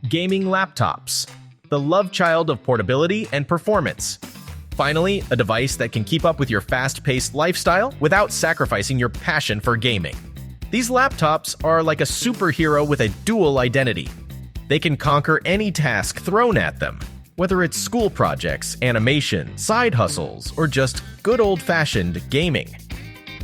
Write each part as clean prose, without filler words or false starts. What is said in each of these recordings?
gaming laptops, the love child of portability and performance. Finally, a device that can keep up with your fast-paced lifestyle without sacrificing your passion for gaming. These laptops are like a superhero with a dual identity. They can conquer any task thrown at them, whether it's school projects, animation, side hustles, or just good old-fashioned gaming.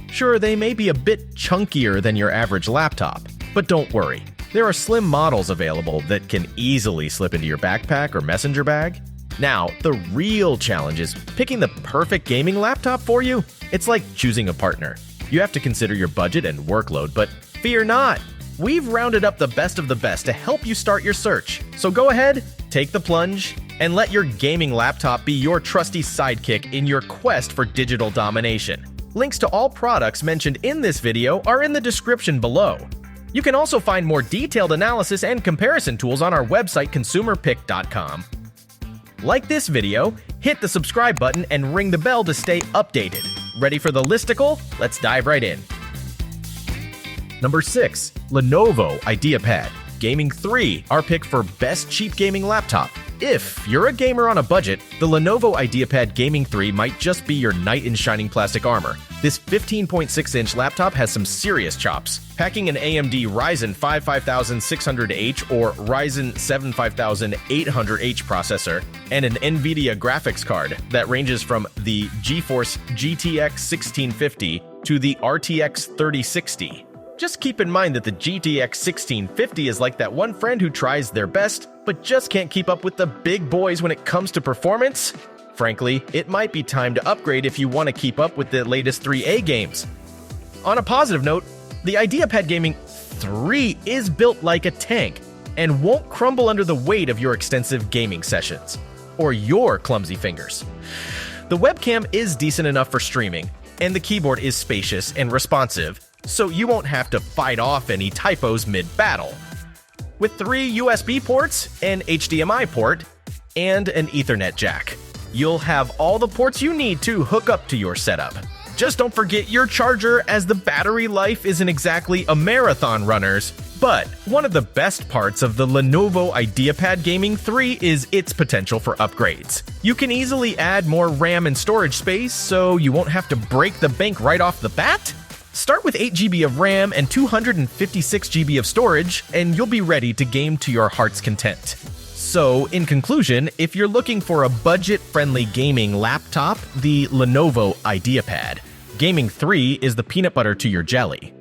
Sure, they may be a bit chunkier than your average laptop, but don't worry. There are slim models available that can easily slip into your backpack or messenger bag. Now, the real challenge is picking the perfect gaming laptop for you. It's like choosing a partner. You have to consider your budget and workload, but fear not. We've rounded up the best of the best to help you start your search. So go ahead, take the plunge, and let your gaming laptop be your trusty sidekick in your quest for digital domination. Links to all products mentioned in this video are in the description below. You can also find more detailed analysis and comparison tools on our website consumerpick.com. Like this video, hit the subscribe button and ring the bell to stay updated. Ready for the listicle? Let's dive right in. Number 6. Lenovo IdeaPad Gaming 3, our pick for best cheap gaming laptop. If you're a gamer on a budget, the Lenovo IdeaPad Gaming 3 might just be your knight in shining plastic armor. This 15.6-inch laptop has some serious chops, packing an AMD Ryzen 5 5600H or Ryzen 7 5800H processor, and an NVIDIA graphics card that ranges from the GeForce GTX 1650 to the RTX 3060. Just keep in mind that the GTX 1650 is like that one friend who tries their best, but just can't keep up with the big boys when it comes to performance. Frankly, it might be time to upgrade if you want to keep up with the latest 3A games. On a positive note, the IdeaPad Gaming 3 is built like a tank and won't crumble under the weight of your extensive gaming sessions, or your clumsy fingers. The webcam is decent enough for streaming, and the keyboard is spacious and responsive, so you won't have to fight off any typos mid-battle. With 3 USB ports, an HDMI port, and an Ethernet jack, you'll have all the ports you need to hook up to your setup. Just don't forget your charger, as the battery life isn't exactly a marathon runner's. But one of the best parts of the Lenovo IdeaPad Gaming 3 is its potential for upgrades. You can easily add more RAM and storage space, so you won't have to break the bank right off the bat. Start with 8 GB of RAM and 256 GB of storage, and you'll be ready to game to your heart's content. So, in conclusion, if you're looking for a budget-friendly gaming laptop, the Lenovo IdeaPad Gaming 3 is the peanut butter to your jelly.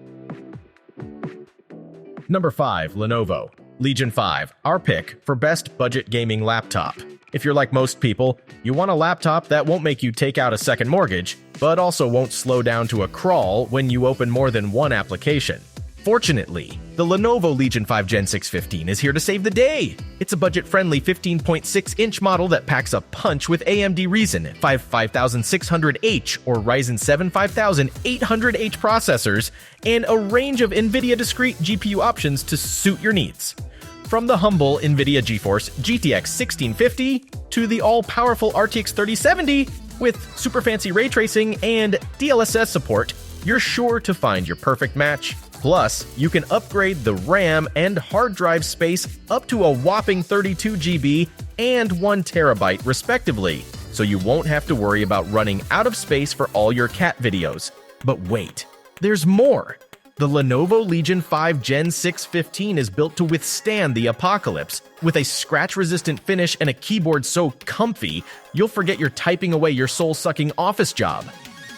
Number 5. Lenovo Legion 5, our pick for best budget gaming laptop. If you're like most people, you want a laptop that won't make you take out a second mortgage, but also won't slow down to a crawl when you open more than one application. Fortunately, the Lenovo Legion 5 Gen 6 15 is here to save the day. It's a budget-friendly 15.6-inch model that packs a punch with AMD Ryzen 5 5600H or Ryzen 7 5800H processors, and a range of NVIDIA discrete GPU options to suit your needs. From the humble NVIDIA GeForce GTX 1650 to the all-powerful RTX 3070 with super fancy ray tracing and DLSS support, you're sure to find your perfect match. Plus, you can upgrade the RAM and hard drive space up to a whopping 32 GB and 1 TB respectively, so you won't have to worry about running out of space for all your cat videos. But wait, there's more! The Lenovo Legion 5 Gen 6 15 is built to withstand the apocalypse, with a scratch-resistant finish and a keyboard so comfy, you'll forget you're typing away your soul-sucking office job.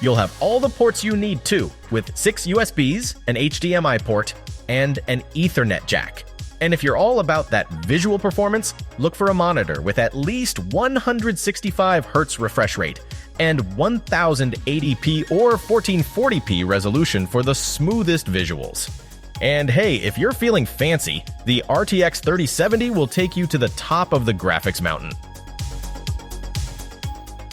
You'll have all the ports you need too, with 6 USBs, an HDMI port, and an Ethernet jack. And if you're all about that visual performance, look for a monitor with at least 165 Hz refresh rate and 1080p or 1440p resolution for the smoothest visuals. And hey, if you're feeling fancy, the RTX 3070 will take you to the top of the graphics mountain.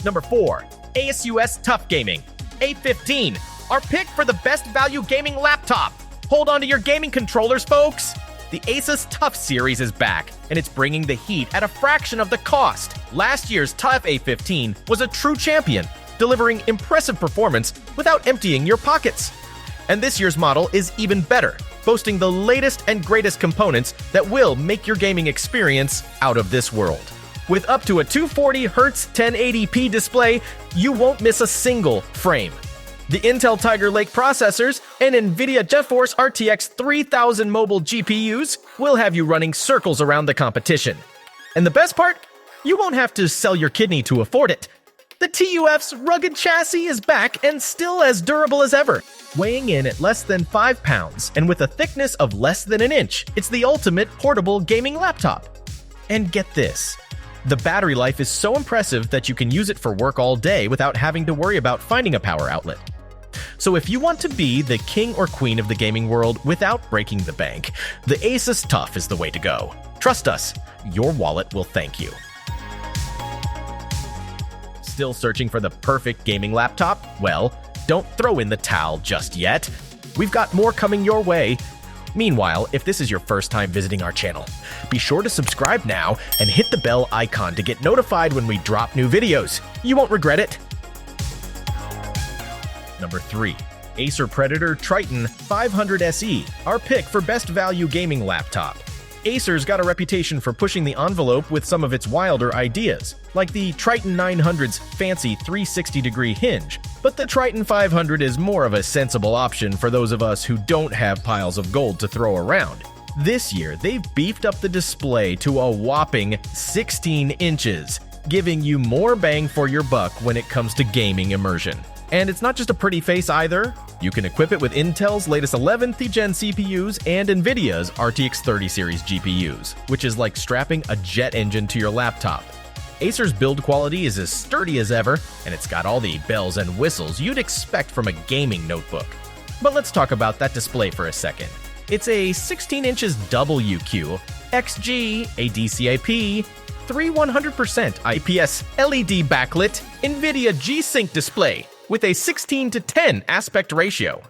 Number 4. ASUS TUF Gaming A15, our pick for the best value gaming laptop. Hold on to your gaming controllers, folks! The ASUS TUF series is back, and it's bringing the heat at a fraction of the cost. Last year's TUF A15 was a true champion, delivering impressive performance without emptying your pockets. And this year's model is even better, boasting the latest and greatest components that will make your gaming experience out of this world. With up to a 240Hz 1080p display, you won't miss a single frame. The Intel Tiger Lake processors and NVIDIA GeForce RTX 3000 mobile GPUs will have you running circles around the competition. And the best part? You won't have to sell your kidney to afford it. The TUF's rugged chassis is back and still as durable as ever. Weighing in at less than 5 pounds and with a thickness of less than an inch, it's the ultimate portable gaming laptop. And get this. The battery life is so impressive that you can use it for work all day without having to worry about finding a power outlet. So if you want to be the king or queen of the gaming world without breaking the bank, the ASUS TUF is the way to go. Trust us, your wallet will thank you. Still searching for the perfect gaming laptop? Well, don't throw in the towel just yet. We've got more coming your way. Meanwhile, if this is your first time visiting our channel, be sure to subscribe now and hit the bell icon to get notified when we drop new videos. You won't regret it. Number 3. Acer Predator Triton 500 SE, our pick for best value gaming laptop. Acer's got a reputation for pushing the envelope with some of its wilder ideas, like the Triton 900's fancy 360-degree hinge, but the Triton 500 is more of a sensible option for those of us who don't have piles of gold to throw around. This year, they've beefed up the display to a whopping 16 inches, giving you more bang for your buck when it comes to gaming immersion. And it's not just a pretty face either. You can equip it with Intel's latest 11th gen CPUs and NVIDIA's RTX 30 series GPUs, which is like strapping a jet engine to your laptop. Acer's build quality is as sturdy as ever, and it's got all the bells and whistles you'd expect from a gaming notebook. But let's talk about that display for a second. It's a 16 inches WQ, XG, a DCI-P, 3100% IPS LED backlit NVIDIA G-Sync display with a 16:10 aspect ratio.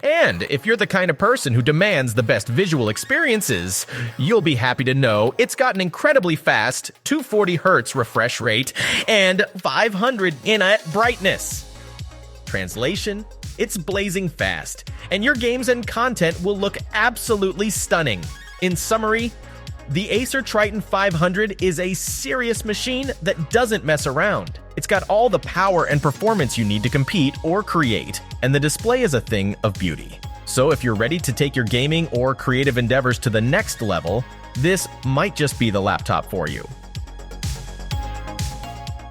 And if you're the kind of person who demands the best visual experiences, you'll be happy to know it's got an incredibly fast 240Hz refresh rate and 500 nit brightness. Translation: it's blazing fast, and your games and content will look absolutely stunning. In summary, the Acer Triton 500 is a serious machine that doesn't mess around. It's got all the power and performance you need to compete or create, and the display is a thing of beauty. So if you're ready to take your gaming or creative endeavors to the next level, this might just be the laptop for you.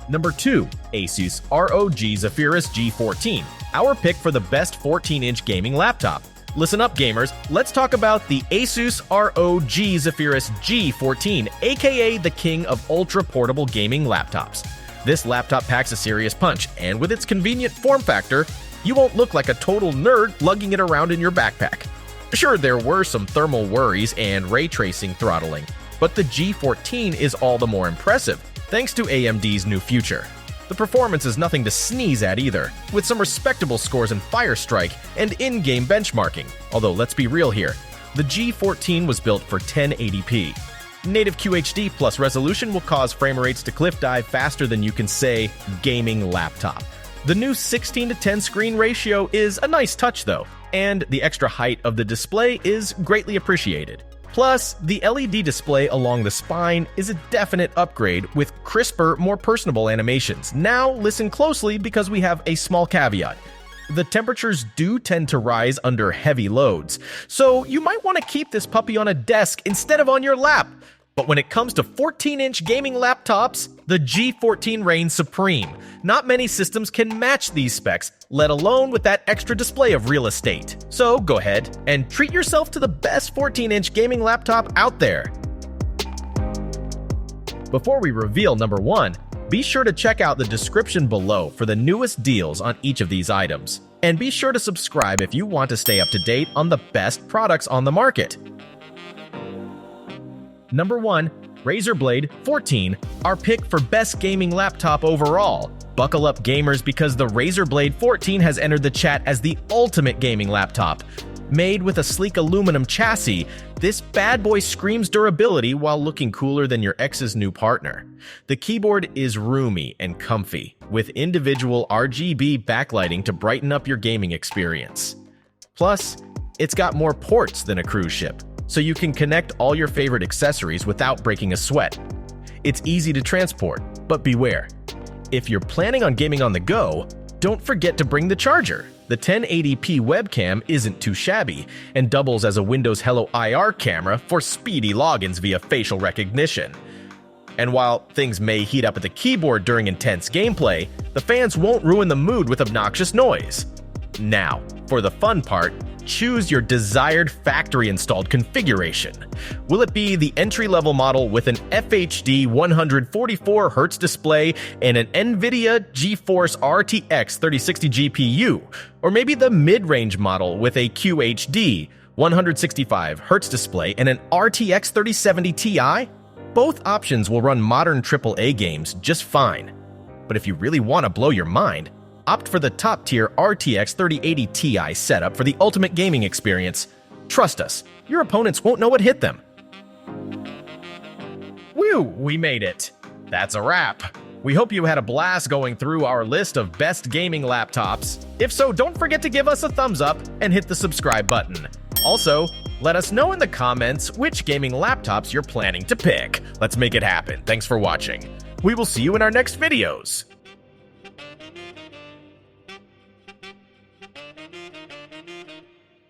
Number 2. ASUS ROG Zephyrus G14, our pick for the best 14-inch gaming laptop. Listen up, gamers. Let's talk about the ASUS ROG Zephyrus G14, aka the king of ultra-portable gaming laptops. This laptop packs a serious punch, and with its convenient form factor, you won't look like a total nerd lugging it around in your backpack. Sure, there were some thermal worries and ray tracing throttling, but the G14 is all the more impressive, thanks to AMD's new future. The performance is nothing to sneeze at either, with some respectable scores in Firestrike and in-game benchmarking. Although let's be real here, the G14 was built for 1080p. Native QHD plus resolution will cause frame rates to cliff dive faster than you can say gaming laptop. The new 16:10 screen ratio is a nice touch though, and the extra height of the display is greatly appreciated. Plus, the LED display along the spine is a definite upgrade with crisper, more personable animations. Now, listen closely because we have a small caveat. The temperatures do tend to rise under heavy loads, so you might want to keep this puppy on a desk instead of on your lap. But when it comes to 14-inch gaming laptops, the G14 reigns supreme. Not many systems can match these specs, let alone with that extra display of real estate. So go ahead and treat yourself to the best 14-inch gaming laptop out there. Before we reveal number 1, be sure to check out the description below for the newest deals on each of these items. And be sure to subscribe if you want to stay up to date on the best products on the market. Number 1, Razer Blade 14, our pick for best gaming laptop overall. Buckle up, gamers, because the Razer Blade 14 has entered the chat as the ultimate gaming laptop. Made with a sleek aluminum chassis, this bad boy screams durability while looking cooler than your ex's new partner. The keyboard is roomy and comfy, with individual RGB backlighting to brighten up your gaming experience. Plus, It's got more ports than a cruise ship, so you can connect all your favorite accessories without breaking a sweat. It's easy to transport, but beware. If you're planning on gaming on the go, don't forget to bring the charger. The 1080p webcam isn't too shabby and doubles as a Windows Hello IR camera for speedy logins via facial recognition. And while things may heat up at the keyboard during intense gameplay, the fans won't ruin the mood with obnoxious noise. Now, for the fun part, choose your desired factory-installed configuration. Will it be the entry-level model with an FHD 144Hz display and an NVIDIA GeForce RTX 3060 GPU? Or maybe the mid-range model with a QHD 165Hz display and an RTX 3070 Ti? Both options will run modern AAA games just fine. But if you really want to blow your mind, opt for the top-tier RTX 3080 Ti setup for the ultimate gaming experience. Trust us, your opponents won't know what hit them. Whew, we made it. That's a wrap. We hope you had a blast going through our list of best gaming laptops. If so, don't forget to give us a thumbs up and hit the subscribe button. Also, let us know in the comments which gaming laptops you're planning to pick. Let's make it happen. Thanks for watching. We will see you in our next videos.